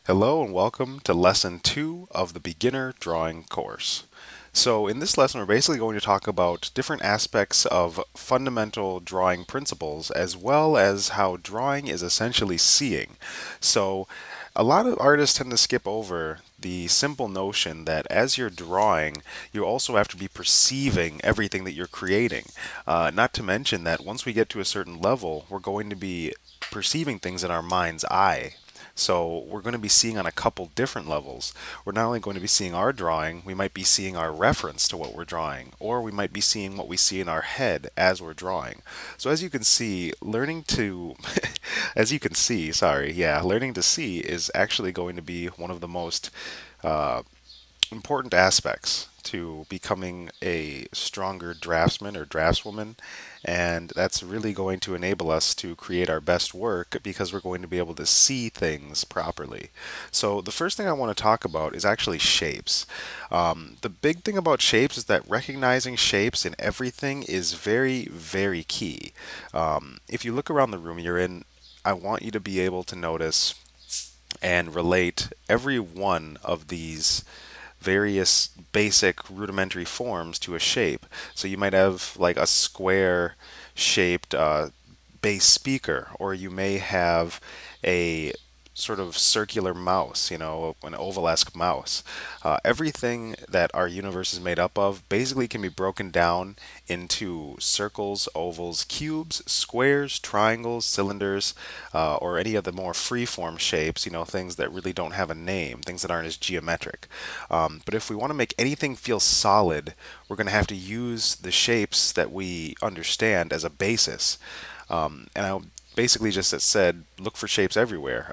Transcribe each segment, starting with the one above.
Hello and welcome to Lesson 2 of the Beginner Drawing course. So in this lesson we're basically going to talk about different aspects of fundamental drawing principles as well as how drawing is essentially seeing. So a lot of artists tend to skip over the simple notion that as you're drawing, you also have to be perceiving everything that you're creating. Not to mention that once we get to a certain level, we're going to be perceiving things in our mind's eye. So we're going to be seeing on a couple different levels. We're not only going to be seeing our drawing, we might be seeing our reference to what we're drawing, or we might be seeing what we see in our head as we're drawing. So as you can see, learning to see is actually going to be one of the most uh, important aspects to becoming a stronger draftsman or draftswoman, and that's really going to enable us to create our best work because we're going to be able to see things properly. So the first thing I want to talk about is actually shapes. The big thing about shapes is that recognizing shapes in everything is very, very key. If you look around the room you're in, I want you to be able to notice and relate every one of these various basic rudimentary forms to a shape. So you might have like a square shaped bass speaker, or you may have a sort of circular mouse, an oval-esque mouse. Everything that our universe is made up of basically can be broken down into circles, ovals, cubes, squares, triangles, cylinders, or any of the more free-form shapes, things that really don't have a name, things that aren't as geometric. But if we want to make anything feel solid, we're going to have to use the shapes that we understand as a basis. And I basically just said, look for shapes everywhere.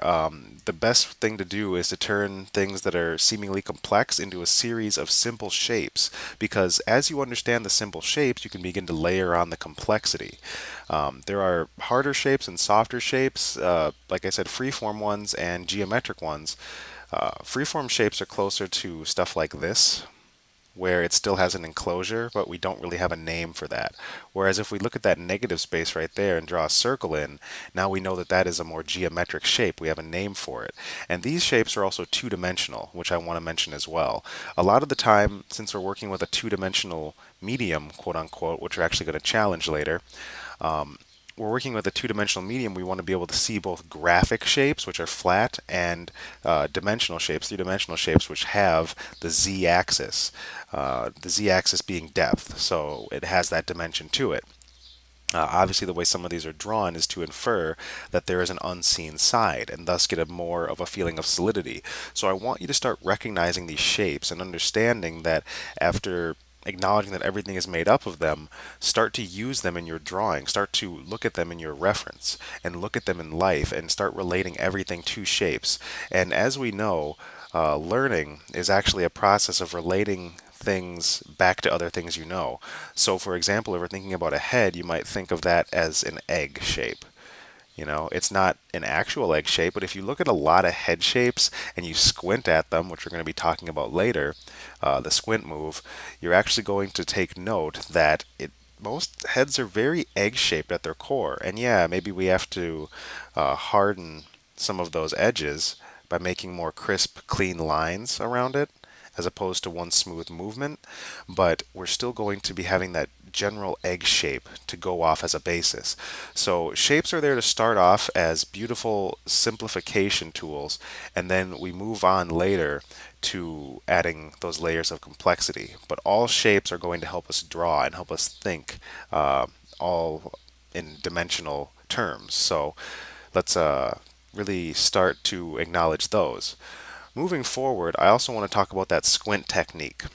The best thing to do is to turn things that are seemingly complex into a series of simple shapes, because as you understand the simple shapes, you can begin to layer on the complexity. There are harder shapes and softer shapes, like I said, freeform ones and geometric ones. Freeform shapes are closer to stuff like this, where it still has an enclosure, but we don't really have a name for that. Whereas if we look at that negative space right there and draw a circle in, now we know that that is a more geometric shape. We have a name for it. And these shapes are also two-dimensional, which I want to mention as well. A lot of the time, since we're working with a two-dimensional medium, quote unquote, which we're actually going to challenge later, we're working with a two-dimensional medium, we want to be able to see both graphic shapes, which are flat, and dimensional shapes, three-dimensional shapes, which have the z-axis. The z-axis being depth, so it has that dimension to it. Obviously, the way some of these are drawn is to infer that there is an unseen side and thus get a more of a feeling of solidity. So I want you to start recognizing these shapes and understanding that after acknowledging that everything is made up of them, start to use them in your drawing, start to look at them in your reference, and look at them in life, and start relating everything to shapes. And as we know, learning is actually a process of relating things back to other things you know. So, for example, if we're thinking about a head, you might think of that as an egg shape. It's not an actual egg shape, but if you look at a lot of head shapes and you squint at them, which we're going to be talking about later, the squint move, you're actually going to take note that most heads are very egg shaped at their core. And yeah, maybe we have to harden some of those edges by making more crisp, clean lines around it, as opposed to one smooth movement, but we're still going to be having that general egg shape to go off as a basis. So shapes are there to start off as beautiful simplification tools, and then we move on later to adding those layers of complexity. But all shapes are going to help us draw and help us think, all in dimensional terms. So let's really start to acknowledge those. Moving forward, I also want to talk about that squint technique.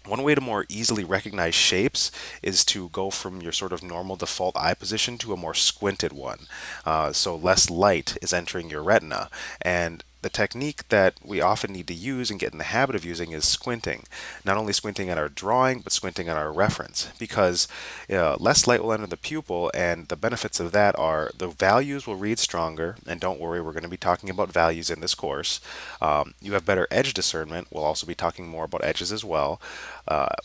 One way to more easily recognize shapes is to go from your sort of normal default eye position to a more squinted one. So less light is entering your retina. And the technique that we often need to use and get in the habit of using is squinting. Not only squinting at our drawing, but squinting at our reference. Because less light will enter the pupil, and the benefits of that are the values will read stronger. And don't worry, we're going to be talking about values in this course. You have better edge discernment. We'll also be talking more about edges as well.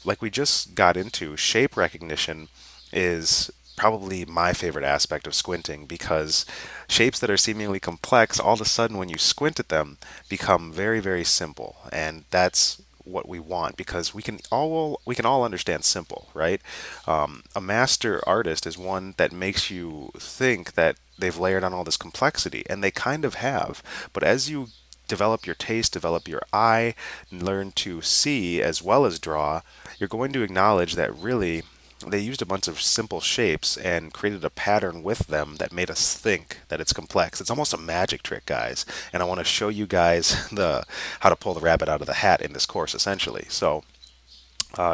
Like we just got into, shape recognition is probably my favorite aspect of squinting because shapes that are seemingly complex, all of a sudden, when you squint at them, become very, very simple. And that's what we want because we can all understand simple, right? A master artist is one that makes you think that they've layered on all this complexity, and they kind of have. But as you develop your taste, develop your eye, and learn to see as well as draw, you're going to acknowledge that really they used a bunch of simple shapes and created a pattern with them that made us think that it's complex. It's almost a magic trick, guys, and I want to show you guys the how to pull the rabbit out of the hat in this course, essentially. So,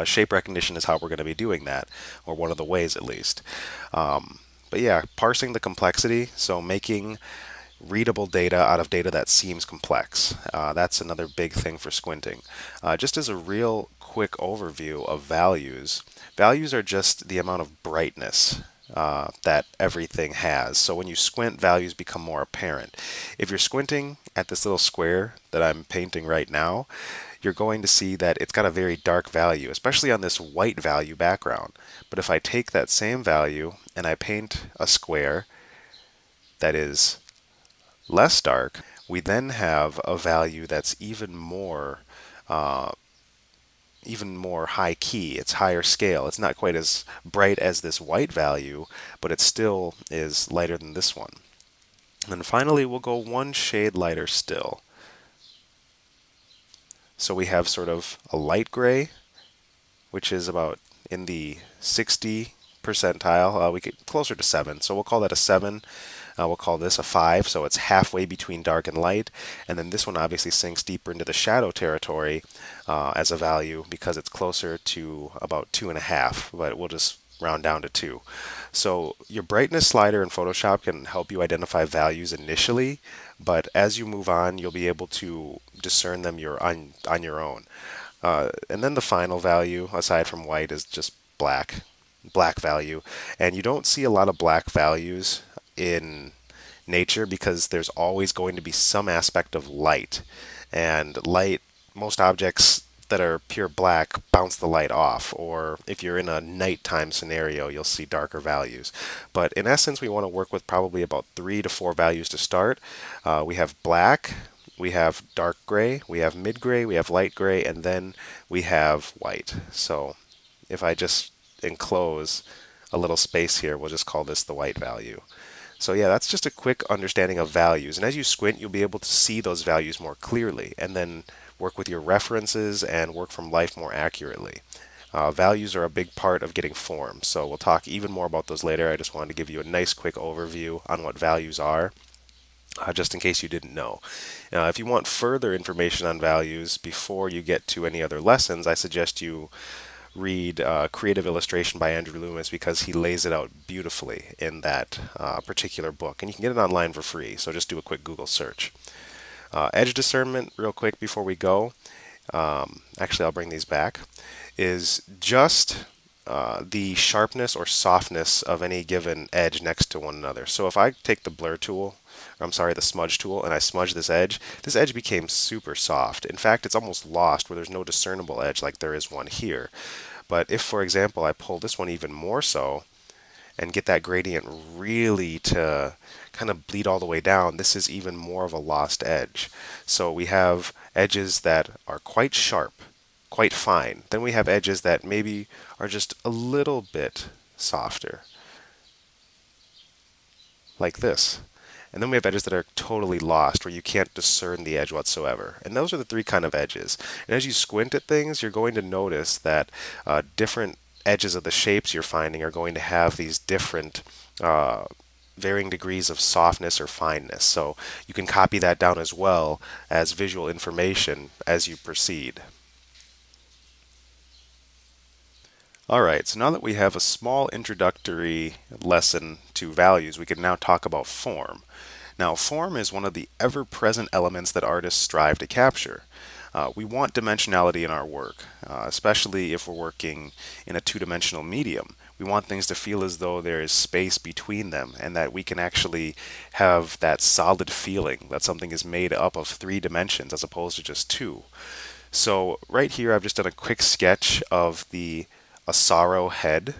shape recognition is how we're going to be doing that, or one of the ways at least. But yeah, parsing the complexity, so making readable data out of data that seems complex. That's another big thing for squinting. Just as a real quick overview of values, values are just the amount of brightness that everything has. So when you squint, values become more apparent. If you're squinting at this little square that I'm painting right now, you're going to see that it's got a very dark value, especially on this white value background. But if I take that same value and I paint a square that is less dark, we then have a value that's even more high key. It's higher scale. It's not quite as bright as this white value, but it still is lighter than this one. And then finally, we'll go one shade lighter still. So we have sort of a light gray, which is about in the 60 percentile. We get closer to 7, so we'll call that a 7. We'll call this a 5, so it's halfway between dark and light. And then this one obviously sinks deeper into the shadow territory as a value because it's closer to about 2.5, but we'll just round down to 2. So your brightness slider in Photoshop can help you identify values initially, but as you move on, you'll be able to discern them on your own. And then the final value, aside from white, is just black value. And you don't see a lot of black values in nature because there's always going to be some aspect of light. And light, most objects that are pure black bounce the light off, or if you're in a nighttime scenario, you'll see darker values. But in essence, we want to work with probably about 3 to 4 values to start. We have black, we have dark gray, we have mid gray, we have light gray, and then we have white. So if I just enclose a little space here, we'll just call this the white value. So yeah, that's just a quick understanding of values. And as you squint, you'll be able to see those values more clearly and then work with your references and work from life more accurately. Values are a big part of getting form, so we'll talk even more about those later. I just wanted to give you a nice quick overview on what values are. Just in case you didn't know. If you want further information on values before you get to any other lessons, I suggest you read Creative Illustration by Andrew Loomis because he lays it out beautifully in that particular book. And you can get it online for free, so just do a quick Google search. Edge discernment, real quick before we go, actually I'll bring these back, is just the sharpness or softness of any given edge next to one another. So if I take the blur tool, or I'm sorry, the smudge tool, and I smudge this edge became super soft. In fact, it's almost lost where there's no discernible edge like there is one here. But if, for example, I pull this one even more so, and get that gradient really to kind of bleed all the way down, this is even more of a lost edge. So we have edges that are quite sharp, quite fine. Then we have edges that maybe are just a little bit softer, like this. And then we have edges that are totally lost, where you can't discern the edge whatsoever. And those are the 3 kind of edges. And as you squint at things, you're going to notice that different edges of the shapes you're finding are going to have these different varying degrees of softness or fineness. So you can copy that down as well as visual information as you proceed. Alright, so now that we have a small introductory lesson to values, we can now talk about form. Now, form is one of the ever-present elements that artists strive to capture. We want dimensionality in our work, especially if we're working in a two-dimensional medium. We want things to feel as though there is space between them and that we can actually have that solid feeling that something is made up of 3 dimensions as opposed to just 2. So right here I've just done a quick sketch of the Asaro head,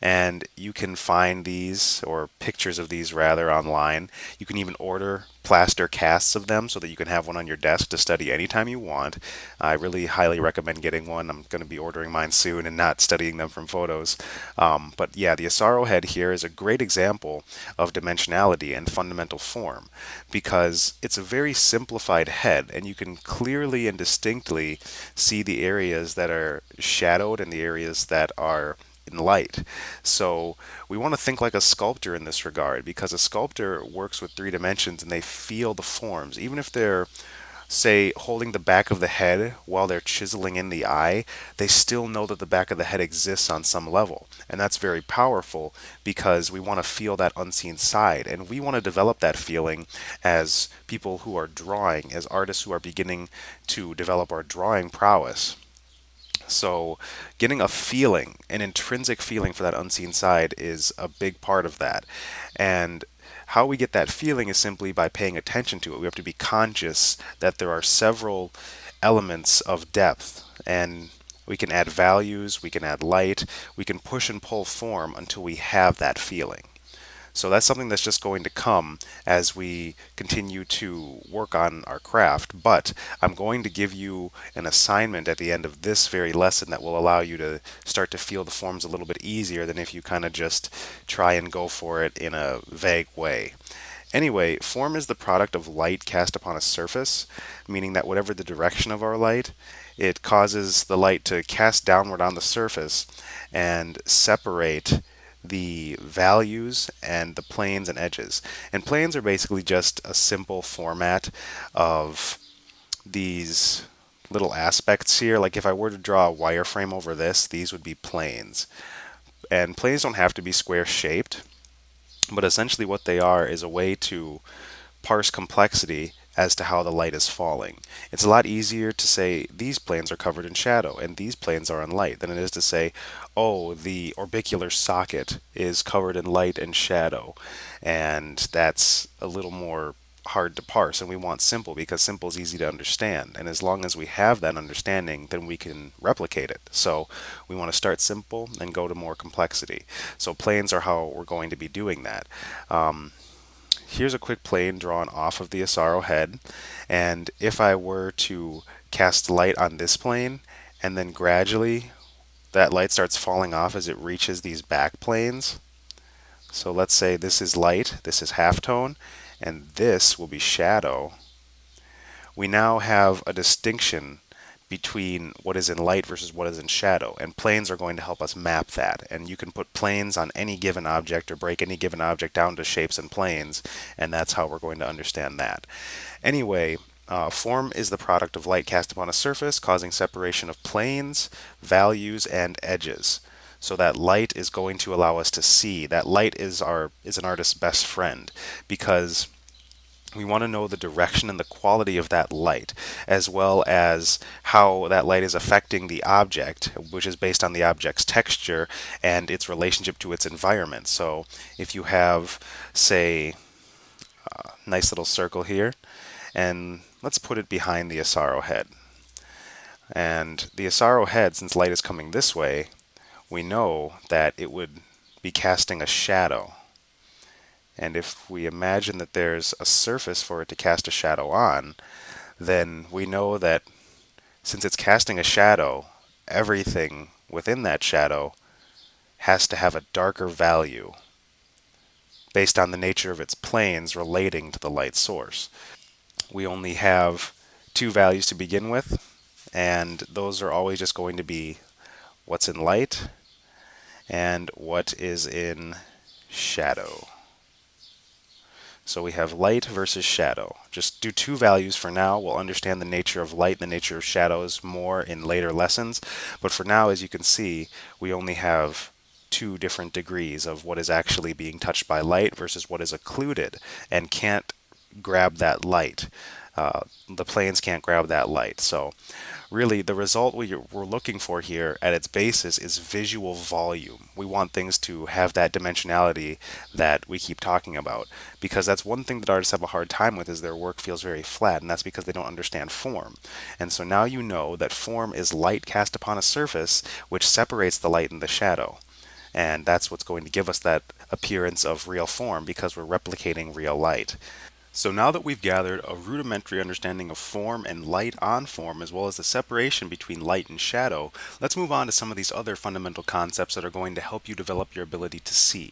And you can find these, or pictures of these rather, online. You can even order plaster casts of them so that you can have one on your desk to study anytime you want. I really highly recommend getting one. I'm going to be ordering mine soon and not studying them from photos. But yeah, the Asaro head here is a great example of dimensionality and fundamental form because it's a very simplified head, and you can clearly and distinctly see the areas that are shadowed and the areas that are in light. So we want to think like a sculptor in this regard because a sculptor works with 3 dimensions and they feel the forms. Even if they're, say, holding the back of the head while they're chiseling in the eye, they still know that the back of the head exists on some level. And that's very powerful because we want to feel that unseen side. And we want to develop that feeling as people who are drawing, as artists who are beginning to develop our drawing prowess. So, getting a feeling, an intrinsic feeling for that unseen side is a big part of that. And how we get that feeling is simply by paying attention to it. We have to be conscious that there are several elements of depth, and we can add values, we can add light, we can push and pull form until we have that feeling. So that's something that's just going to come as we continue to work on our craft. But I'm going to give you an assignment at the end of this very lesson that will allow you to start to feel the forms a little bit easier than if you kind of just try and go for it in a vague way. Anyway, form is the product of light cast upon a surface, meaning that whatever the direction of our light, it causes the light to cast downward on the surface and separate the values and the planes and edges. And planes are basically just a simple format of these little aspects here. Like if I were to draw a wireframe over this, these would be planes. And planes don't have to be square shaped, but essentially what they are is a way to parse complexity as to how the light is falling. It's a lot easier to say these planes are covered in shadow and these planes are in light than it is to say, oh, the orbicular socket is covered in light and shadow. And that's a little more hard to parse, and we want simple because simple is easy to understand, and as long as we have that understanding, then we can replicate it. So we want to start simple and go to more complexity. So planes are how we're going to be doing that. Here's a quick plane drawn off of the Asaro head, and if I were to cast light on this plane and then gradually that light starts falling off as it reaches these back planes. So let's say this is light, this is halftone, and this will be shadow. We now have a distinction between what is in light versus what is in shadow, and planes are going to help us map that. And you can put planes on any given object or break any given object down to shapes and planes, and that's how we're going to understand that. Anyway, form is the product of light cast upon a surface, causing separation of planes, values, and edges. So that light is going to allow us to see. That light is an artist's best friend because we want to know the direction and the quality of that light, as well as how that light is affecting the object, which is based on the object's texture and its relationship to its environment. So if you have, say, a nice little circle here, and let's put it behind the Asaro head. And the Asaro head, since light is coming this way, we know that it would be casting a shadow. And if we imagine that there's a surface for it to cast a shadow on, then we know that since it's casting a shadow, everything within that shadow has to have a darker value based on the nature of its planes relating to the light source. We only have 2 values to begin with, and those are always just going to be what's in light and what is in shadow. So we have light versus shadow. Just do 2 values for now. We'll understand the nature of light and the nature of shadows more in later lessons. But for now, as you can see, we only have 2 different degrees of what is actually being touched by light versus what is occluded and can't grab that light. The planes can't grab that light. So really the result we're looking for here at its basis is visual volume. We want things to have that dimensionality that we keep talking about, because that's one thing that artists have a hard time with, is their work feels very flat, and that's because they don't understand form. And so now you know that form is light cast upon a surface which separates the light and the shadow. And that's what's going to give us that appearance of real form because we're replicating real light. So now that we've gathered a rudimentary understanding of form and light on form, as well as the separation between light and shadow, let's move on to some of these other fundamental concepts that are going to help you develop your ability to see.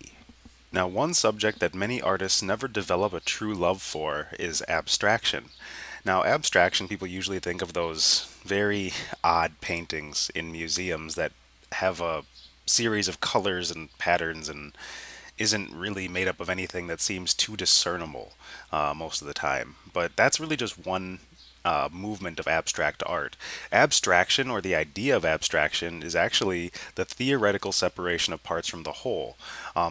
Now, one subject that many artists never develop a true love for is abstraction. Now, abstraction, people usually think of those very odd paintings in museums that have a series of colors and patterns and isn't really made up of anything that seems too discernible most of the time. But that's really just one movement of abstract art. Abstraction, or the idea of abstraction, is actually the theoretical separation of parts from the whole.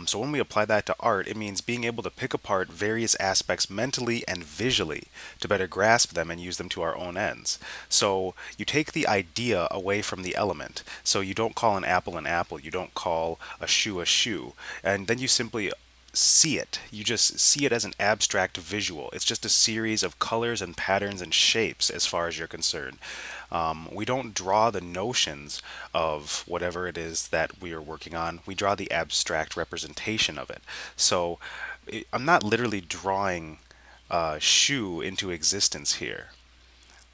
So when we apply that to art, it means being able to pick apart various aspects mentally and visually to better grasp them and use them to our own ends. So you take the idea away from the element. So you don't call an apple, you don't call a shoe, and then you simply see it. You just see it as an abstract visual. It's just a series of colors and patterns and shapes as far as you're concerned. We don't draw the notions of whatever it is that we are working on. We draw the abstract representation of it. So I'm not literally drawing a shoe into existence here.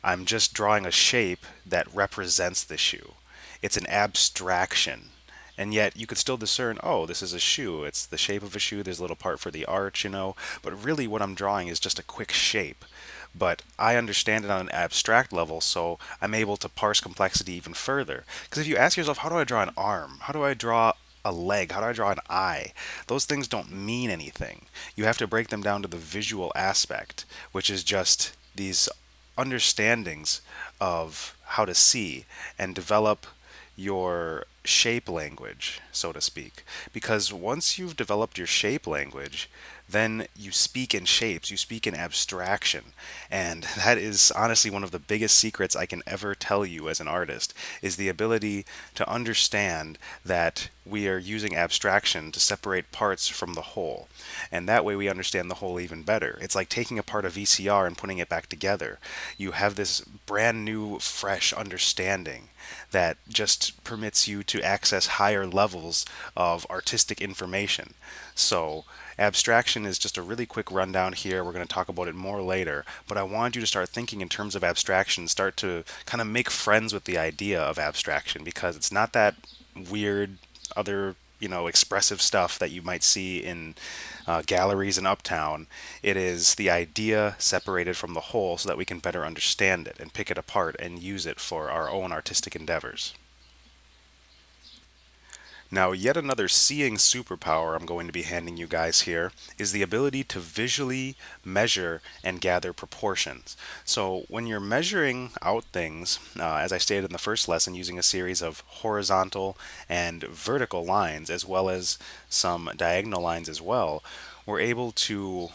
I'm just drawing a shape that represents the shoe. It's an abstraction. And yet you could still discern, oh, this is a shoe. It's the shape of a shoe. There's a little part for the arch, you know. But really what I'm drawing is just a quick shape. But I understand it on an abstract level, so I'm able to parse complexity even further. Because if you ask yourself, how do I draw an arm? How do I draw a leg? How do I draw an eye? Those things don't mean anything. You have to break them down to the visual aspect, which is just these understandings of how to see and develop your shape language, so to speak. Because once you've developed your shape language, then you speak in shapes, you speak in abstraction. And that is honestly one of the biggest secrets I can ever tell you as an artist, is the ability to understand that we are using abstraction to separate parts from the whole. And that way we understand the whole even better. It's like taking apart a VCR and putting it back together. You have this brand new, fresh understanding that just permits you to access higher levels of artistic information. So, abstraction is just a really quick rundown here. We're going to talk about it more later, but I want you to start thinking in terms of abstraction, start to kind of make friends with the idea of abstraction because it's not that weird other expressive stuff that you might see in galleries in Uptown. It is the idea separated from the whole so that we can better understand it and pick it apart and use it for our own artistic endeavors. Now, yet another seeing superpower I'm going to be handing you guys here is the ability to visually measure and gather proportions. So, when you're measuring out things, as I stated in the first lesson, using a series of horizontal and vertical lines, as well as some diagonal lines as well, we're able to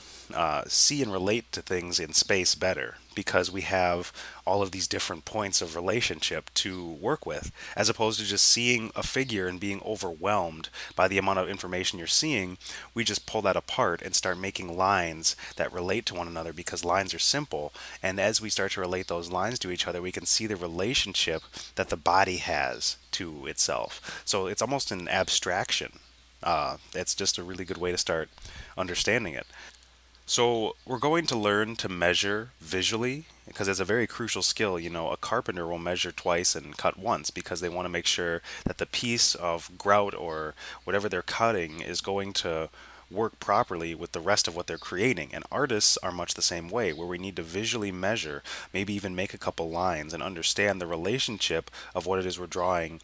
see and relate to things in space better because we have all of these different points of relationship to work with, as opposed to just seeing a figure and being overwhelmed by the amount of information you're seeing. We just pull that apart and start making lines that relate to one another because lines are simple. And as we start to relate those lines to each other, we can see the relationship that the body has to itself. So it's almost an abstraction. It's just a really good way to start understanding it. So we're going to learn to measure visually because it's a very crucial skill. You know, a carpenter will measure twice and cut once because they want to make sure that the piece of grout or whatever they're cutting is going to work properly with the rest of what they're creating. And artists are much the same way, where we need to visually measure, maybe even make a couple lines and understand the relationship of what it is we're drawing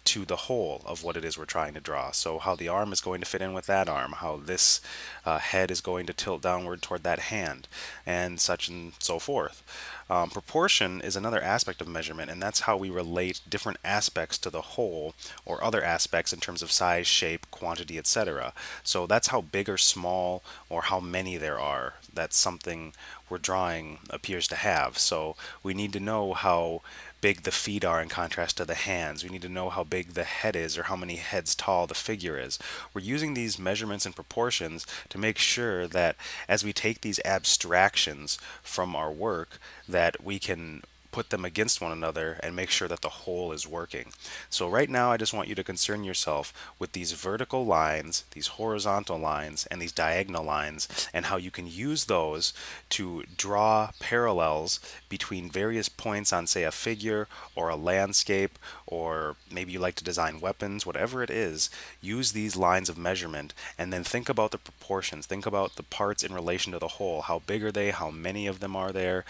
to the whole of what it is we're trying to draw. So how the arm is going to fit in with that arm, how this head is going to tilt downward toward that hand, and such and so forth. Proportion is another aspect of measurement, and that's how we relate different aspects to the whole or other aspects in terms of size, shape, quantity, etc. So that's how big or small or how many there are that something we're drawing appears to have. So we need to know how big the feet are in contrast to the hands. We need to know how big the head is or how many heads tall the figure is. We're using these measurements and proportions to make sure that as we take these abstractions from our work, that we can put them against one another and make sure that the whole is working. So right now I just want you to concern yourself with these vertical lines, these horizontal lines, and these diagonal lines, and how you can use those to draw parallels between various points on, say, a figure or a landscape, or maybe you like to design weapons, whatever it is. Use these lines of measurement and then think about the proportions. Think about the parts in relation to the whole. How big are they? How many of them are there?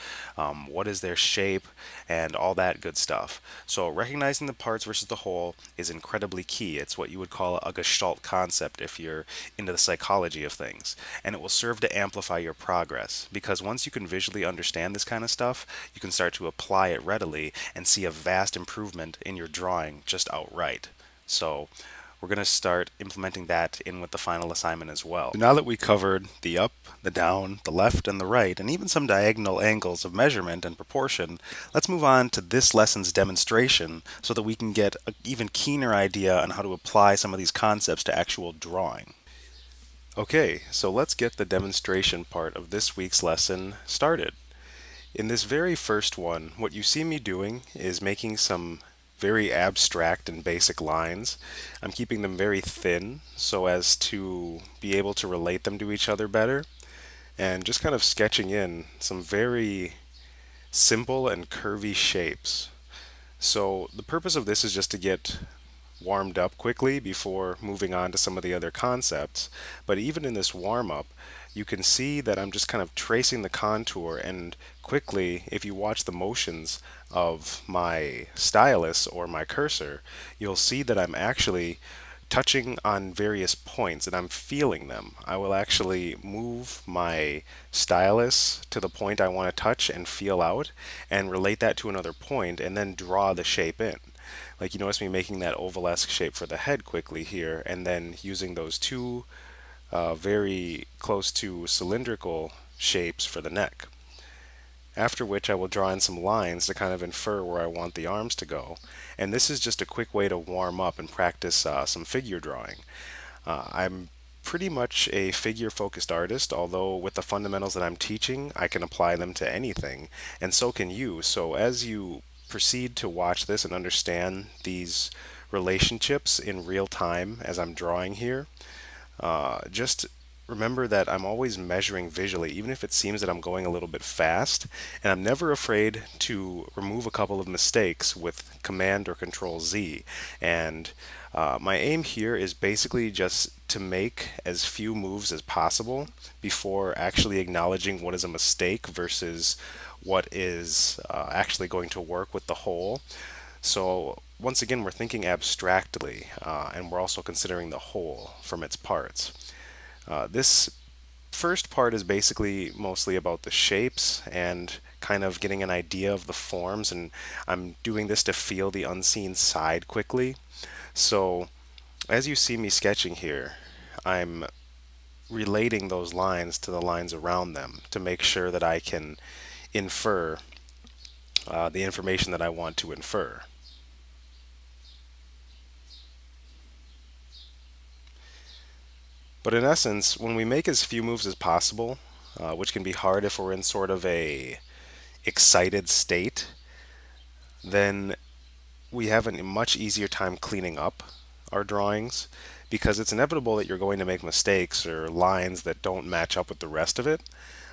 What is their shape? And all that good stuff. So recognizing the parts versus the whole is incredibly key. It's what you would call a gestalt concept if you're into the psychology of things. And it will serve to amplify your progress, because once you can visually understand this kind of stuff, you can start to apply it readily and see a vast improvement in your drawing just outright. So we're going to start implementing that in with the final assignment as well. So now that we covered the up, the down, the left, and the right, and even some diagonal angles of measurement and proportion, let's move on to this lesson's demonstration so that we can get an even keener idea on how to apply some of these concepts to actual drawing. Okay, so let's get the demonstration part of this week's lesson started. In this very first one, what you see me doing is making some very abstract and basic lines. I'm keeping them very thin so as to be able to relate them to each other better, and just kind of sketching in some very simple and curvy shapes. So the purpose of this is just to get warmed up quickly before moving on to some of the other concepts. But even in this warm-up, you can see that I'm just kind of tracing the contour, and quickly, if you watch the motions of my stylus or my cursor, you'll see that I'm actually touching on various points and I'm feeling them. I will actually move my stylus to the point I want to touch and feel out, and relate that to another point, and then draw the shape in. Like, you notice me making that ovalesque shape for the head quickly here, and then using those two very close to cylindrical shapes for the neck. After which I will draw in some lines to kind of infer where I want the arms to go. And this is just a quick way to warm up and practice some figure drawing. I'm pretty much a figure focused artist, although with the fundamentals that I'm teaching, I can apply them to anything, and so can you. So as you proceed to watch this and understand these relationships in real time as I'm drawing here, just remember that I'm always measuring visually, even if it seems that I'm going a little bit fast, and I'm never afraid to remove a couple of mistakes with Command or Control Z. And my aim here is basically just to make as few moves as possible before actually acknowledging what is a mistake versus what is actually going to work with the whole. So once again, we're thinking abstractly, and we're also considering the whole from its parts. This first part is basically mostly about the shapes and kind of getting an idea of the forms, and I'm doing this to feel the unseen side quickly. So as you see me sketching here, I'm relating those lines to the lines around them to make sure that I can infer the information that I want to infer. But in essence, when we make as few moves as possible, which can be hard if we're in sort of a excited state, then we have a much easier time cleaning up our drawings, because it's inevitable that you're going to make mistakes or lines that don't match up with the rest of it.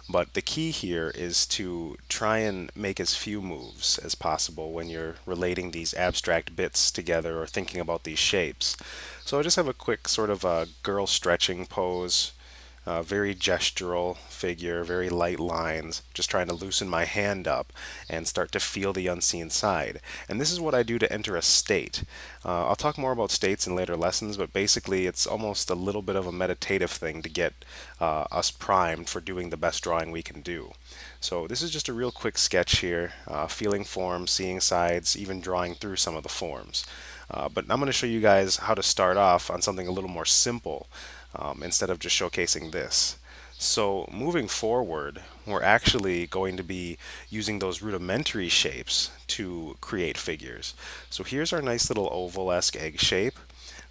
But the key here is to try and make as few moves as possible when you're relating these abstract bits together or thinking about these shapes. So I just have a quick sort of a girl stretching pose, very gestural figure, very light lines, just trying to loosen my hand up and start to feel the unseen side. And this is what I do to enter a state. I'll talk more about states in later lessons, but basically it's almost a little bit of a meditative thing to get us primed for doing the best drawing we can do. So this is just a real quick sketch here, feeling forms, seeing sides, even drawing through some of the forms. But I'm going to show you guys how to start off on something a little more simple, instead of just showcasing this. So moving forward, we're actually going to be using those rudimentary shapes to create figures. So here's our nice little oval-esque egg shape.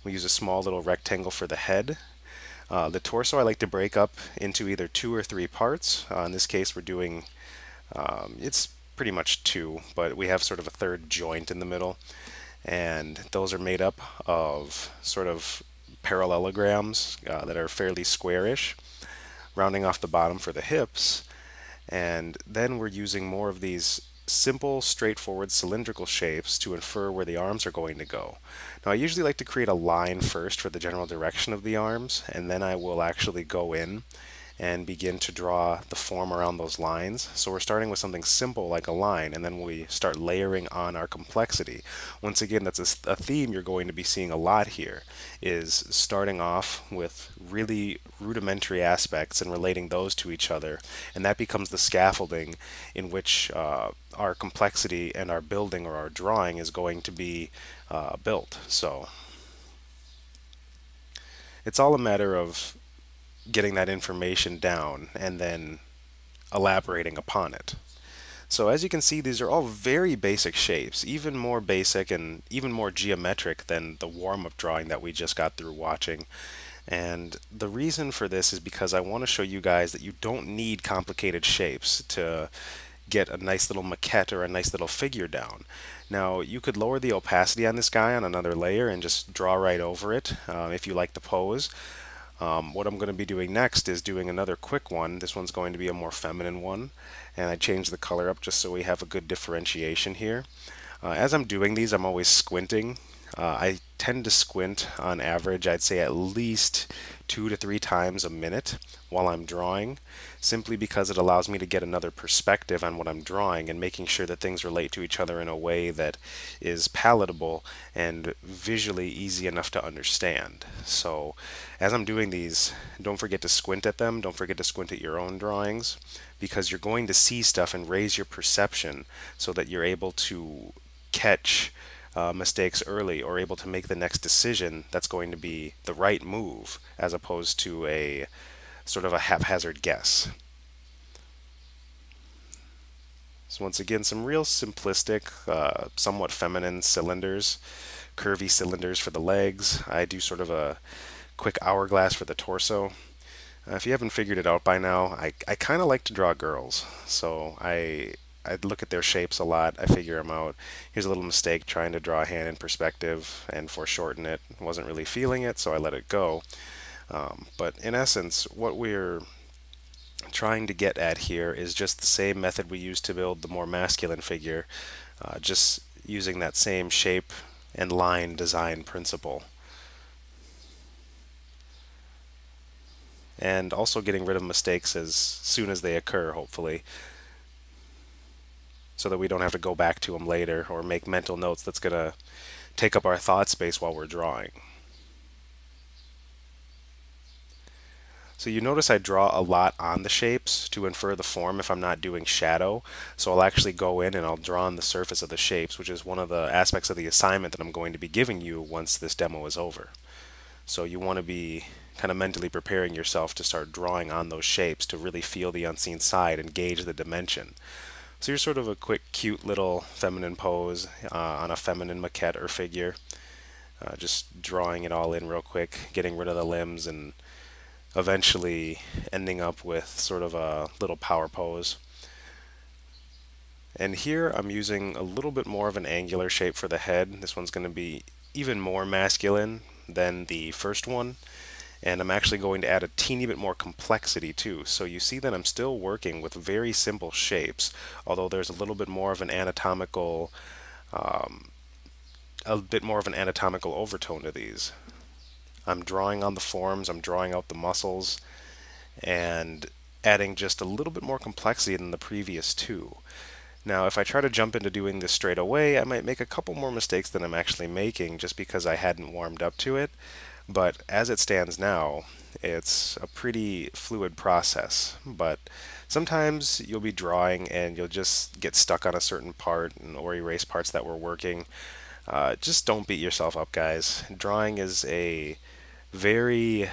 We use a small little rectangle for the head. The torso I like to break up into either 2 or 3 parts. In this case we're doing, it's pretty much two, but we have sort of a third joint in the middle, and those are made up of sort of parallelograms that are fairly squarish, rounding off the bottom for the hips, and then we're using more of these simple, straightforward cylindrical shapes to infer where the arms are going to go. Now, I usually like to create a line first for the general direction of the arms, and then I will actually go in and begin to draw the form around those lines. So we're starting with something simple like a line, and then we start layering on our complexity. Once again, that's a theme you're going to be seeing a lot here, is starting off with really rudimentary aspects and relating those to each other, and that becomes the scaffolding in which our complexity and our building or our drawing is going to be built. So it's all a matter of getting that information down and then elaborating upon it. So as you can see, these are all very basic shapes, even more basic and even more geometric than the warm-up drawing that we just got through watching. And the reason for this is because I want to show you guys that you don't need complicated shapes to get a nice little maquette or a nice little figure down. Now, you could lower the opacity on this guy on another layer and just draw right over it if you like the pose. What I'm going to be doing next is doing another quick one. This one's going to be a more feminine one, and I changed the color up just so we have a good differentiation here. As I'm doing these, I'm always squinting. I tend to squint on average, I'd say at least 2 to 3 times a minute while I'm drawing, simply because it allows me to get another perspective on what I'm drawing and making sure that things relate to each other in a way that is palatable and visually easy enough to understand. So as I'm doing these, don't forget to squint at them, don't forget to squint at your own drawings, because you're going to see stuff and raise your perception so that you're able to catch mistakes early or able to make the next decision that's going to be the right move as opposed to a sort of a haphazard guess. So once again, some real simplistic, somewhat feminine cylinders, curvy cylinders for the legs. I do sort of a quick hourglass for the torso. If you haven't figured it out by now, I kind of like to draw girls, so I look at their shapes a lot. I figure them out. Here's a little mistake trying to draw a hand in perspective and foreshorten it. Wasn't really feeling it, so I let it go. But in essence, what we're trying to get at here is just the same method we used to build the more masculine figure, just using that same shape and line design principle. And also getting rid of mistakes as soon as they occur, hopefully, so that we don't have to go back to them later or make mental notes that's going to take up our thought space while we're drawing. So you notice I draw a lot on the shapes to infer the form if I'm not doing shadow. So I'll actually go in and I'll draw on the surface of the shapes, which is one of the aspects of the assignment that I'm going to be giving you once this demo is over. So you want to be kind of mentally preparing yourself to start drawing on those shapes to really feel the unseen side and gauge the dimension. So here's sort of a quick, cute little feminine pose on a feminine maquette or figure. Just drawing it all in real quick, getting rid of the limbs, and eventually ending up with sort of a little power pose. And here I'm using a little bit more of an angular shape for the head. This one's going to be even more masculine than the first one. And I'm actually going to add a teeny bit more complexity too. So you see that I'm still working with very simple shapes, although there's a little bit more of an anatomical, overtone to these. I'm drawing on the forms, I'm drawing out the muscles, and adding just a little bit more complexity than the previous two. Now, if I try to jump into doing this straight away, I might make a couple more mistakes than I'm actually making just because I hadn't warmed up to it. But as it stands now, it's a pretty fluid process. But sometimes you'll be drawing and you'll just get stuck on a certain part or erase parts that were working. Just don't beat yourself up, guys. Drawing is a very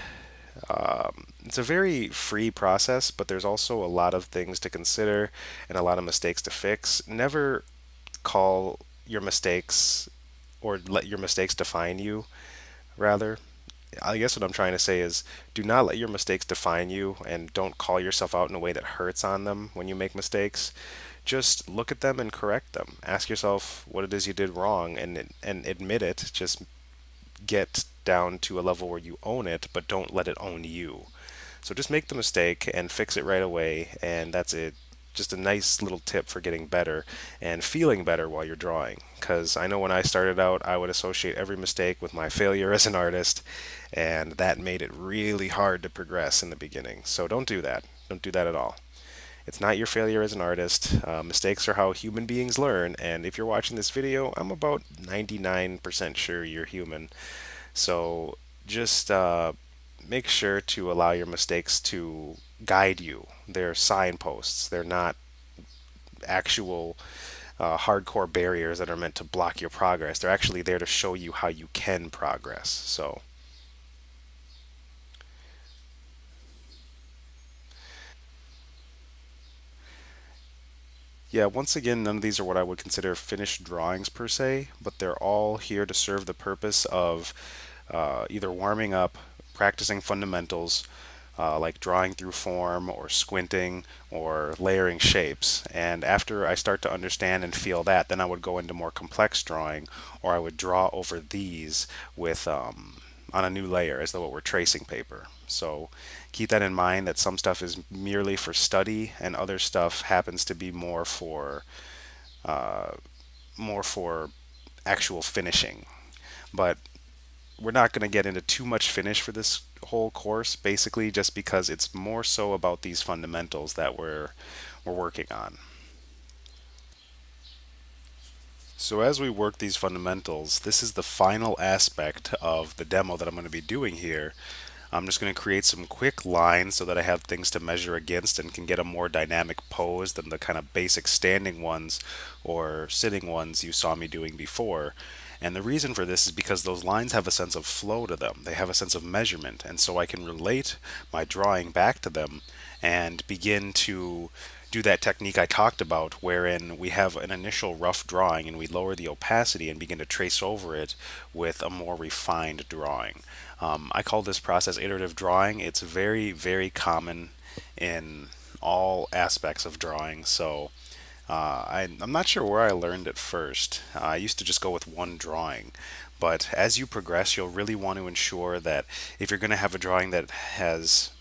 it's a very free process, but there's also a lot of things to consider and a lot of mistakes to fix. Never call your mistakes or let your mistakes define you, rather. I guess what I'm trying to say is do not let your mistakes define you and don't call yourself out in a way that hurts on them when you make mistakes. just look at them and correct them. Ask yourself what it is you did wrong and admit it. Just get down to a level where you own it, but don't let it own you. So just make the mistake and fix it right away, and that's it. Just a nice little tip for getting better and feeling better while you're drawing. Because I know when I started out, I would associate every mistake with my failure as an artist, and that made it really hard to progress in the beginning. So don't do that. Don't do that at all. It's not your failure as an artist. Mistakes are how human beings learn, and if you're watching this video, I'm about 99% sure you're human. So just make sure to allow your mistakes to guide you. They're signposts. They're not actual hardcore barriers that are meant to block your progress. They're actually there to show you how you can progress. So, yeah, once again, none of these are what I would consider finished drawings per se, but they're all here to serve the purpose of either warming up, practicing fundamentals, like drawing through form or squinting or layering shapes. And after I start to understand and feel that, then I would go into more complex drawing, or I would draw over these with on a new layer as though it were tracing paper. So keep that in mind that some stuff is merely for study and other stuff happens to be more for actual finishing. But we're not going to get into too much finish for this whole course, basically just because it's more so about these fundamentals that we're working on. So as we work these fundamentals, this is the final aspect of the demo that I'm going to be doing here. I'm just going to create some quick lines so that I have things to measure against and can get a more dynamic pose than the kind of basic standing ones or sitting ones you saw me doing before. And the reason for this is because those lines have a sense of flow to them. They have a sense of measurement, and so I can relate my drawing back to them and begin to do that technique I talked about, wherein we have an initial rough drawing and we lower the opacity and begin to trace over it with a more refined drawing. I call this process iterative drawing. It's very, very common in all aspects of drawing. So I'm not sure where I learned it first. I used to just go with one drawing. But as you progress, you'll really want to ensure that if you're going to have a drawing that has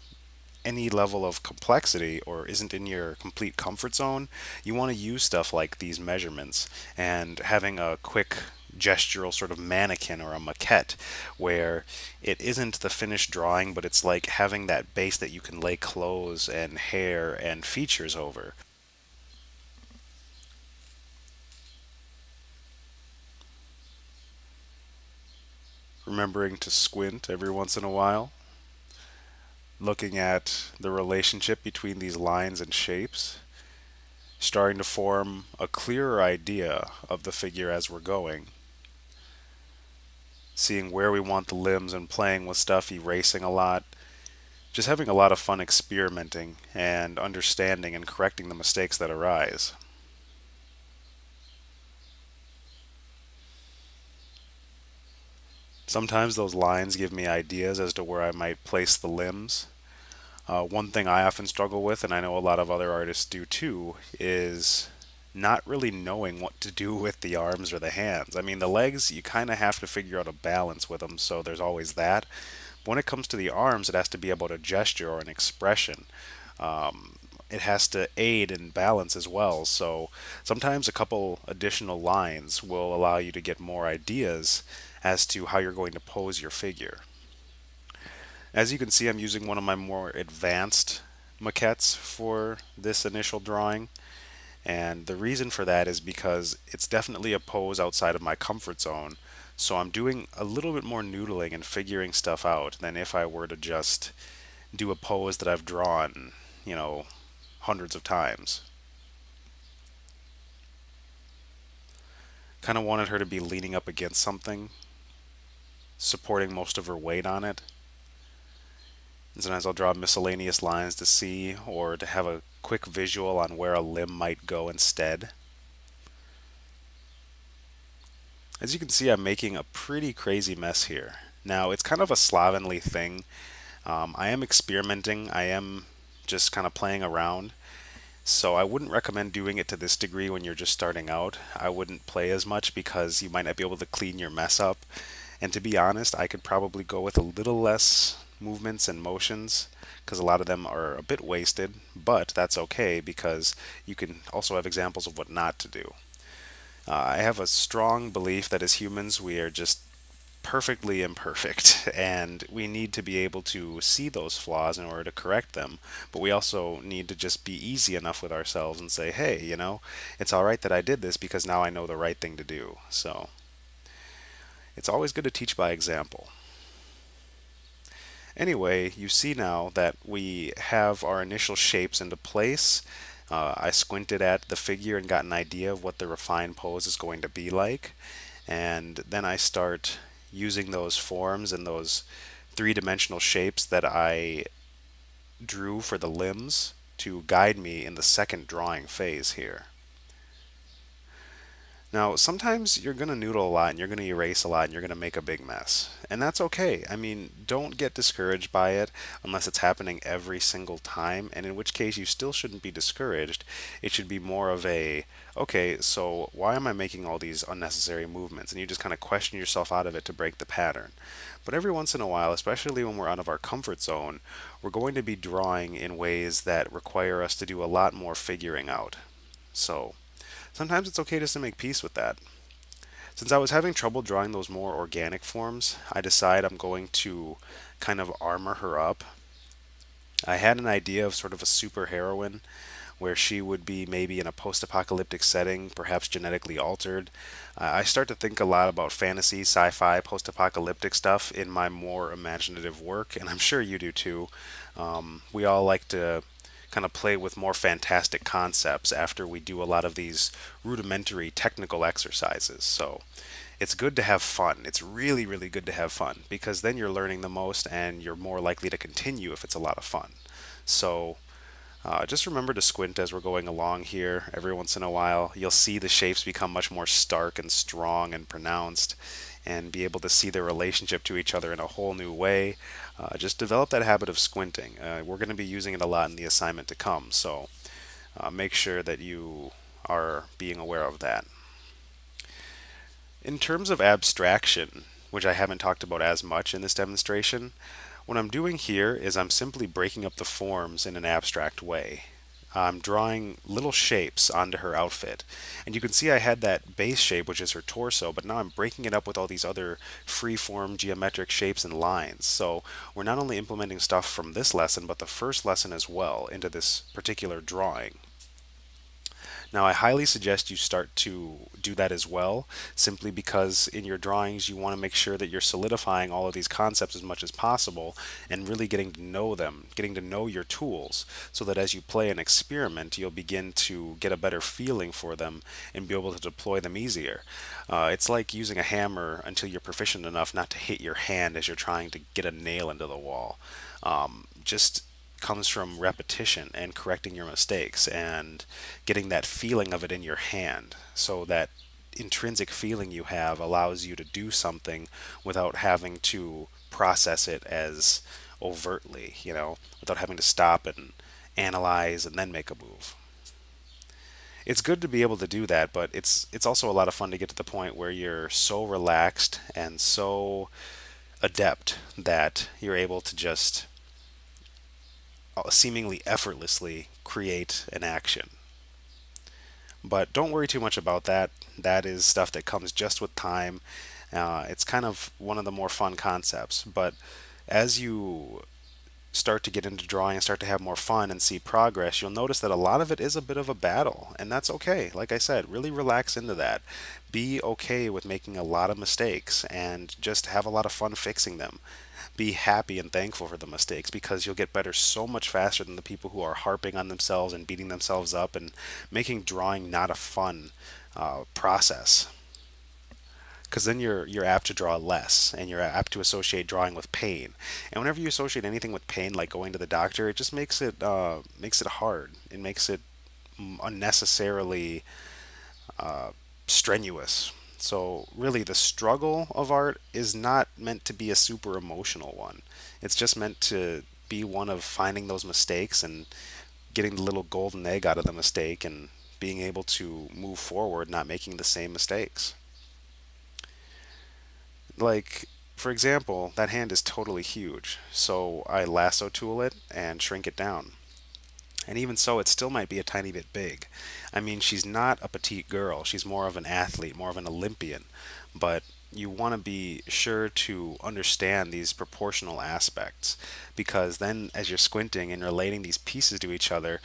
any level of complexity or isn't in your complete comfort zone, you want to use stuff like these measurements and having a quick gestural sort of mannequin or a maquette where it isn't the finished drawing, but it's like having that base that you can lay clothes and hair and features over. Remembering to squint every once in a while, looking at the relationship between these lines and shapes, starting to form a clearer idea of the figure as we're going, seeing where we want the limbs and playing with stuff, erasing a lot, just having a lot of fun experimenting and understanding and correcting the mistakes that arise. Sometimes those lines give me ideas as to where I might place the limbs. One thing I often struggle with, and I know a lot of other artists do too, is not really knowing what to do with the arms or the hands. I mean, the legs, you kind of have to figure out a balance with them, so there's always that. But when it comes to the arms, it has to be about a gesture or an expression. It has to aid in balance as well, so sometimes a couple additional lines will allow you to get more ideas as to how you're going to pose your figure. As you can see, I'm using one of my more advanced maquettes for this initial drawing. And the reason for that is because it's definitely a pose outside of my comfort zone. So I'm doing a little bit more noodling and figuring stuff out than if I were to just do a pose that I've drawn, hundreds of times. Kind of wanted her to be leaning up against something, supporting most of her weight on it. And sometimes I'll draw miscellaneous lines to see or to have a quick visual on where a limb might go instead. As you can see, I'm making a pretty crazy mess here. Now, it's kind of a slovenly thing. I am experimenting. I am just kind of playing around. So I wouldn't recommend doing it to this degree when you're just starting out. I wouldn't play as much because you might not be able to clean your mess up. And to be honest, I could probably go with a little less movements and motions because a lot of them are a bit wasted, but that's okay because you can also have examples of what not to do. I have a strong belief that as humans, we are just perfectly imperfect, and we need to be able to see those flaws in order to correct them. But we also need to just be easy enough with ourselves and say, hey, it's all right that I did this because now I know the right thing to do. So it's always good to teach by example. Anyway, you see now that we have our initial shapes into place. I squinted at the figure and got an idea of what the refined pose is going to be like. And then I start using those forms and those three-dimensional shapes that I drew for the limbs to guide me in the second drawing phase here. Now, sometimes you're going to noodle a lot and you're going to erase a lot and you're going to make a big mess. And that's okay. I mean, don't get discouraged by it unless it's happening every single time, and in which case you still shouldn't be discouraged. It should be more of a, okay, so why am I making all these unnecessary movements? And you just kind of question yourself out of it to break the pattern. But every once in a while, especially when we're out of our comfort zone, we're going to be drawing in ways that require us to do a lot more figuring out. So, sometimes it's okay just to make peace with that. Since I was having trouble drawing those more organic forms, I decide I'm going to kind of armor her up. I had an idea of sort of a superheroine where she would be maybe in a post-apocalyptic setting, perhaps genetically altered. I start to think a lot about fantasy, sci-fi, post-apocalyptic stuff in my more imaginative work, and I'm sure you do too. We all like to kind of play with more fantastic concepts after we do a lot of these rudimentary technical exercises. So it's good to have fun. It's really, really good to have fun because then you're learning the most and you're more likely to continue if it's a lot of fun. So just remember to squint as we're going along here. Every once in a while, you'll see the shapes become much more stark and strong and pronounced, and be able to see their relationship to each other in a whole new way. Just develop that habit of squinting. We're going to be using it a lot in the assignment to come, so make sure that you are being aware of that. In terms of abstraction, which I haven't talked about as much in this demonstration, what I'm doing here is I'm simply breaking up the forms in an abstract way. I'm drawing little shapes onto her outfit. And you can see I had that base shape, which is her torso, but now I'm breaking it up with all these other free-form geometric shapes and lines. So we're not only implementing stuff from this lesson, but the first lesson as well into this particular drawing. Now, I highly suggest you start to do that as well, simply because in your drawings you want to make sure that you're solidifying all of these concepts as much as possible and really getting to know them, getting to know your tools, so that as you play and experiment, you'll begin to get a better feeling for them and be able to deploy them easier. It's like using a hammer until you're proficient enough not to hit your hand as you're trying to get a nail into the wall. Just comes from repetition and correcting your mistakes and getting that feeling of it in your hand. So that intrinsic feeling you have allows you to do something without having to process it as overtly, without having to stop and analyze and then make a move. It's good to be able to do that, but it's also a lot of fun to get to the point where you're so relaxed and so adept that you're able to just seemingly effortlessly create an action. But don't worry too much about that. That is stuff that comes just with time. It's kind of one of the more fun concepts. But as you start to get into drawing and start to have more fun and see progress, you'll notice that a lot of it is a bit of a battle. And that's okay. Like I said, really relax into that. Be okay with making a lot of mistakes and just have a lot of fun fixing them. Be happy and thankful for the mistakes because you'll get better so much faster than the people who are harping on themselves and beating themselves up and making drawing not a fun process. Because then you're apt to draw less and you're apt to associate drawing with pain. And whenever you associate anything with pain, like going to the doctor, it just makes it hard. It makes it unnecessarily strenuous. So really, the struggle of art is not meant to be a super emotional one. It's just meant to be one of finding those mistakes and getting the little golden egg out of the mistake and being able to move forward, not making the same mistakes. Like, for example, that hand is totally huge, so I lasso tool it and shrink it down. And even so, it still might be a tiny bit big. I mean, she's not a petite girl, she's more of an athlete, more of an Olympian. But you want to be sure to understand these proportional aspects because then, as you're squinting and relating these pieces to each other,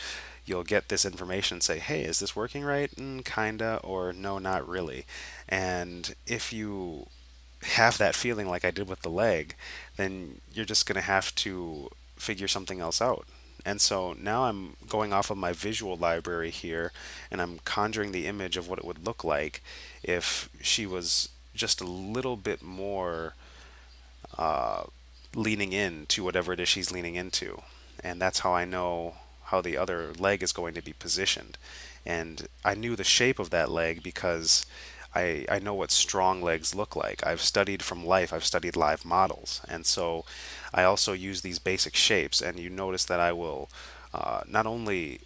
you'll get this information and say, hey, is this working right? Kinda, or no, not really. And if you have that feeling like I did with the leg, then you're just going to have to figure something else out. And so now I'm going off of my visual library here and I'm conjuring the image of what it would look like if she was just a little bit more uh, leaning into whatever it is she's leaning into. And that's how I know how the other leg is going to be positioned. And I knew the shape of that leg because I know what strong legs look like. I've studied from life, I've studied live models. And so I also use these basic shapes. And you notice that I will not only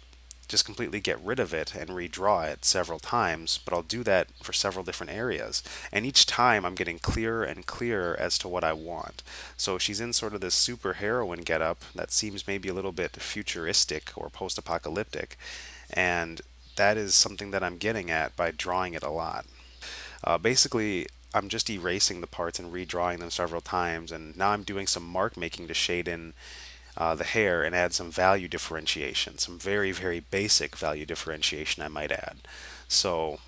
just completely get rid of it and redraw it several times, but I'll do that for several different areas. And each time I'm getting clearer and clearer as to what I want. So she's in sort of this super heroine getup that seems maybe a little bit futuristic or post apocalyptic. And that is something that I'm getting at by drawing it a lot. Basically, I'm just erasing the parts and redrawing them several times, and now I'm doing some mark making to shade in the hair and add some value differentiation, some very, very basic value differentiation, I might add. So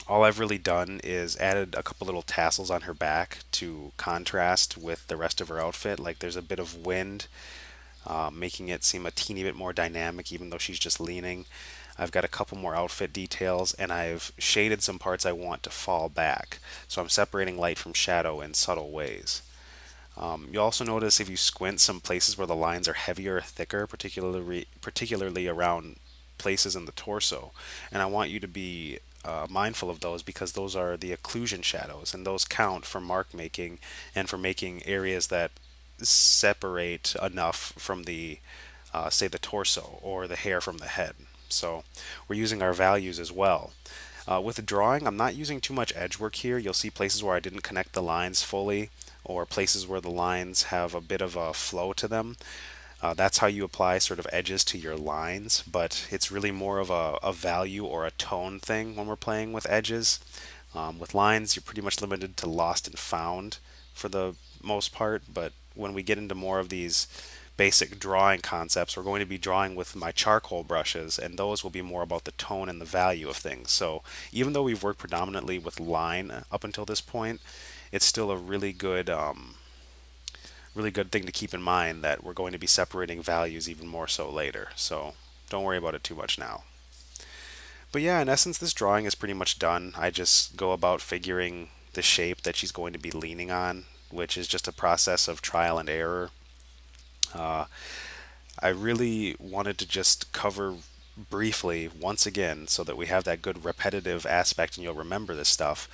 all I've really done is added a couple little tassels on her back to contrast with the rest of her outfit. Like there's a bit of wind, making it seem a teeny bit more dynamic, even though she's just leaning. I've got a couple more outfit details, and I've shaded some parts I want to fall back. So I'm separating light from shadow in subtle ways. You'll also notice if you squint some places where the lines are heavier or thicker, particularly around places in the torso. And I want you to be mindful of those because those are the occlusion shadows, and those count for mark making and for making areas that separate enough from the, say, the torso or the hair from the head. So we're using our values as well. With the drawing, I'm not using too much edge work here. You'll see places where I didn't connect the lines fully, or places where the lines have a bit of a flow to them. That's how you apply sort of edges to your lines, but it's really more of a value or a tone thing when we're playing with edges. With lines, you're pretty much limited to lost and found for the most part, but when we get into more of these basic drawing concepts, we're going to be drawing with my charcoal brushes, and those will be more about the tone and the value of things. So even though we've worked predominantly with line up until this point, it's still a really good thing to keep in mind that we're going to be separating values even more so later. So don't worry about it too much now. But yeah, in essence, this drawing is pretty much done. I just go about figuring the shape that she's going to be leaning on, which is just a process of trial and error. Uh, I really wanted to just cover briefly once again so that we have that good repetitive aspect and you'll remember this stuff.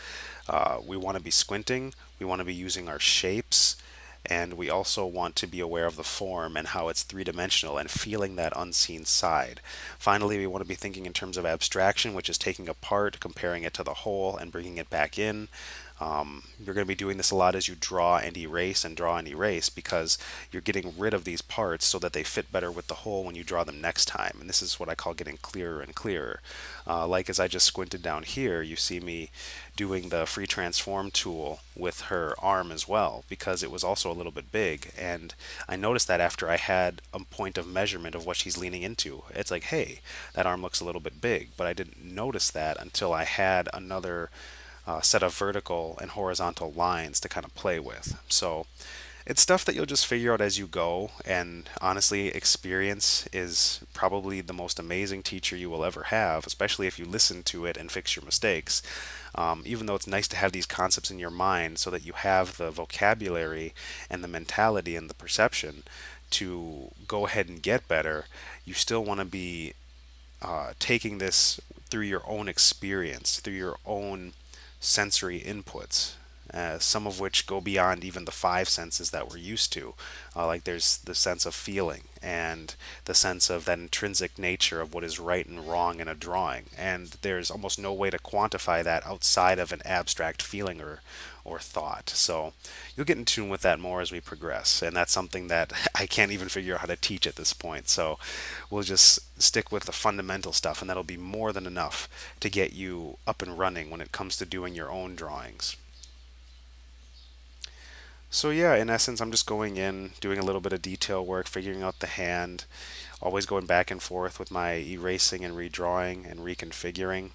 We want to be squinting, we want to be using our shapes, and we also want to be aware of the form and how it's three-dimensional and feeling that unseen side. Finally, we want to be thinking in terms of abstraction, which is taking apart, comparing it to the whole, and bringing it back in. You're going to be doing this a lot as you draw and erase and draw and erase because you're getting rid of these parts so that they fit better with the whole when you draw them next time. And this is what I call getting clearer and clearer. Like as I just squinted down here, you see me doing the free transform tool with her arm as well because it was also a little bit big. And I noticed that after I had a point of measurement of what she's leaning into. It's like, hey, that arm looks a little bit big, but I didn't notice that until I had another set of vertical and horizontal lines to kind of play with. So it's stuff that you'll just figure out as you go, and honestly, experience is probably the most amazing teacher you will ever have, especially if you listen to it and fix your mistakes. Even though it's nice to have these concepts in your mind so that you have the vocabulary and the mentality and the perception to go ahead and get better, you still want to be taking this through your own experience, through your own sensory inputs. some of which go beyond even the five senses that we're used to. Like there's the sense of feeling and the sense of that intrinsic nature of what is right and wrong in a drawing. And there's almost no way to quantify that outside of an abstract feeling or thought. So you'll get in tune with that more as we progress. And that's something that I can't even figure out how to teach at this point. So we'll just stick with the fundamental stuff, and that'll be more than enough to get you up and running when it comes to doing your own drawings. So yeah, in essence, I'm just going in, doing a little bit of detail work, figuring out the hand, always going back and forth with my erasing and redrawing and reconfiguring.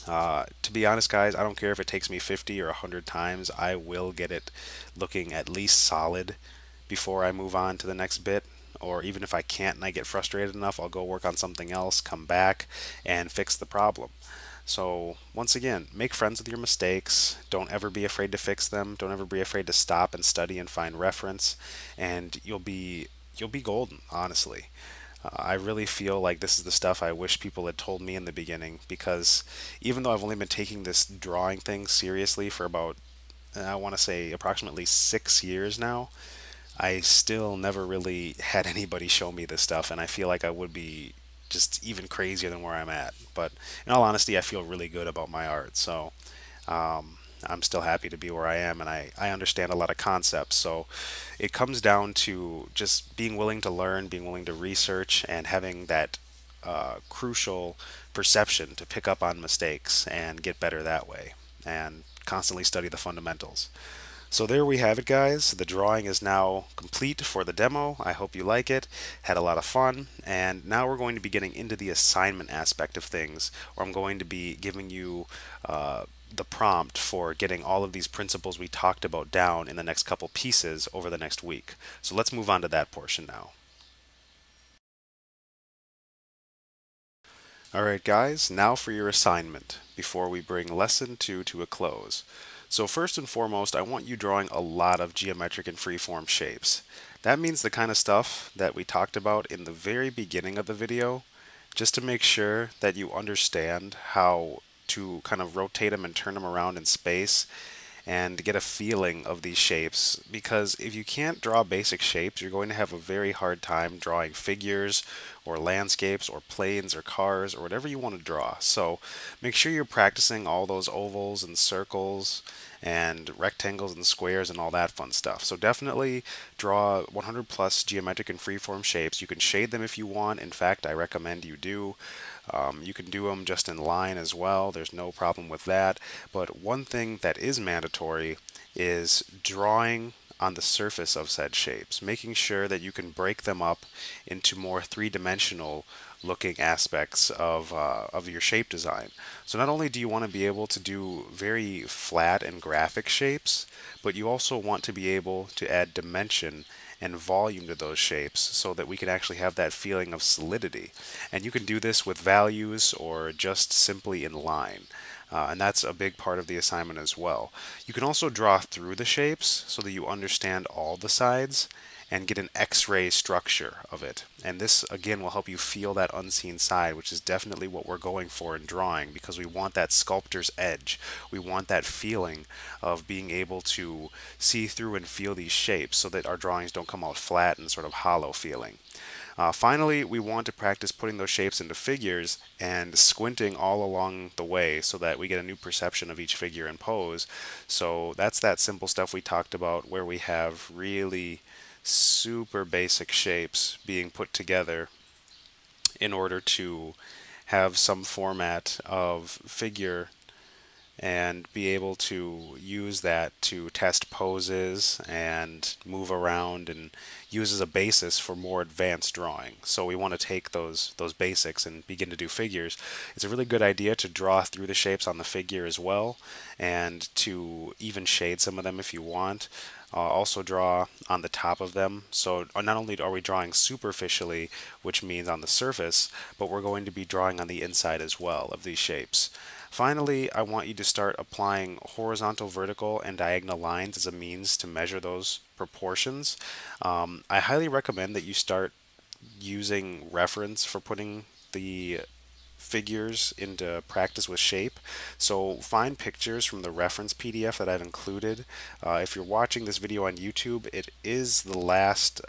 To be honest, guys, I don't care if it takes me 50 or 100 times, I will get it looking at least solid before I move on to the next bit. Or even if I can't and I get frustrated enough, I'll go work on something else, come back, and fix the problem. So, once again, make friends with your mistakes. Don't ever be afraid to fix them. Don't ever be afraid to stop and study and find reference, and you'll be golden, honestly. I really feel like this is the stuff I wish people had told me in the beginning, because even though I've only been taking this drawing thing seriously for about, I want to say, approximately 6 years now, I still never really had anybody show me this stuff, and I feel like I would be just even crazier than where I'm at. But in all honesty, I feel really good about my art, so I'm still happy to be where I am, and I understand a lot of concepts. So it comes down to just being willing to learn, being willing to research, and having that crucial perception to pick up on mistakes and get better that way, and constantly study the fundamentals. So there we have it, guys. The drawing is now complete for the demo. I hope you like it. Had a lot of fun. And now we're going to be getting into the assignment aspect of things, where I'm going to be giving you the prompt for getting all of these principles we talked about down in the next couple pieces over the next week. So let's move on to that portion now. Alright guys, now for your assignment, before we bring lesson 2 to a close. So first and foremost, I want you drawing a lot of geometric and freeform shapes. That means the kind of stuff that we talked about in the very beginning of the video, just to make sure that you understand how to kind of rotate them and turn them around in space and get a feeling of these shapes, because if you can't draw basic shapes, you're going to have a very hard time drawing figures or landscapes or planes or cars or whatever you want to draw. So make sure you're practicing all those ovals and circles and rectangles and squares and all that fun stuff. So definitely draw 100 plus geometric and freeform shapes. You can shade them if you want. In fact, I recommend you do. You can do them just in line as well. There's no problem with that. But one thing that is mandatory is drawing on the surface of said shapes, making sure that you can break them up into more three-dimensional looking aspects of your shape design. So not only do you want to be able to do very flat and graphic shapes, but you also want to be able to add dimension and volume to those shapes so that we can actually have that feeling of solidity. And you can do this with values or just simply in line. And that's a big part of the assignment as well. You can also draw through the shapes so that you understand all the sides and get an X-ray structure of it. And this again will help you feel that unseen side, which is definitely what we're going for in drawing, because we want that sculptor's edge. We want that feeling of being able to see through and feel these shapes so that our drawings don't come out flat and sort of hollow feeling. Finally, we want to practice putting those shapes into figures and squinting all along the way so that we get a new perception of each figure and pose. So that's that simple stuff we talked about, where we have really super basic shapes being put together in order to have some format of figure and be able to use that to test poses and move around and use as a basis for more advanced drawing. So we want to take those basics and begin to do figures. It's a really good idea to draw through the shapes on the figure as well, and to even shade some of them if you want. Also draw on the top of them. So not only are we drawing superficially, which means on the surface, but we're going to be drawing on the inside as well of these shapes. Finally, I want you to start applying horizontal, vertical, and diagonal lines as a means to measure those proportions. I highly recommend that you start using reference for putting the figures into practice with shape. So find pictures from the reference PDF that I've included. If you're watching this video on YouTube, it is the last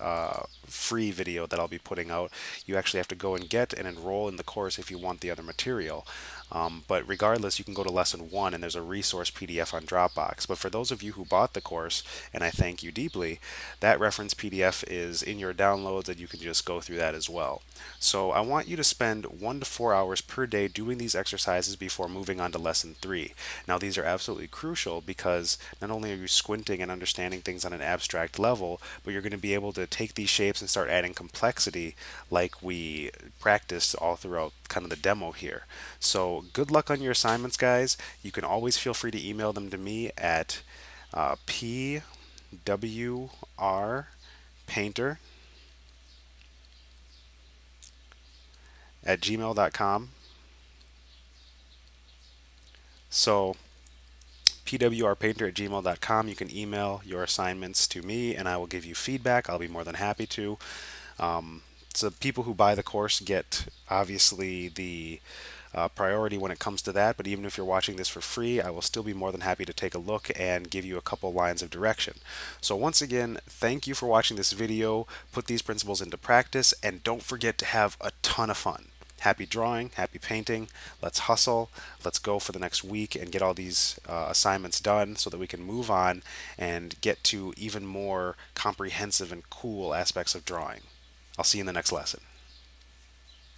free video that I'll be putting out. You actually have to go and get and enroll in the course if you want the other material. But regardless, you can go to lesson 1 and there's a resource PDF on Dropbox. But for those of you who bought the course, and I thank you deeply, that reference PDF is in your downloads and you can just go through that as well. So I want you to spend 1 to 4 hours per day doing these exercises before moving on to lesson 3. Now these are absolutely crucial because not only are you squinting and understanding things on an abstract level, but you're going to be able to take these shapes and start adding complexity like we practiced all throughout kind of the demo here. So good luck on your assignments, guys. You can always feel free to email them to me at pwrpainter@gmail.com. So pwrpainter@gmail.com. You can email your assignments to me and I will give you feedback. I'll be more than happy to. So people who buy the course get obviously the priority when it comes to that, but even if you're watching this for free, I will still be more than happy to take a look and give you a couple lines of direction. So once again, thank you for watching this video. Put these principles into practice and don't forget to have a ton of fun. Happy drawing, happy painting. Let's hustle. Let's go for the next week and get all these assignments done so that we can move on and get to even more comprehensive and cool aspects of drawing. I'll see you in the next lesson.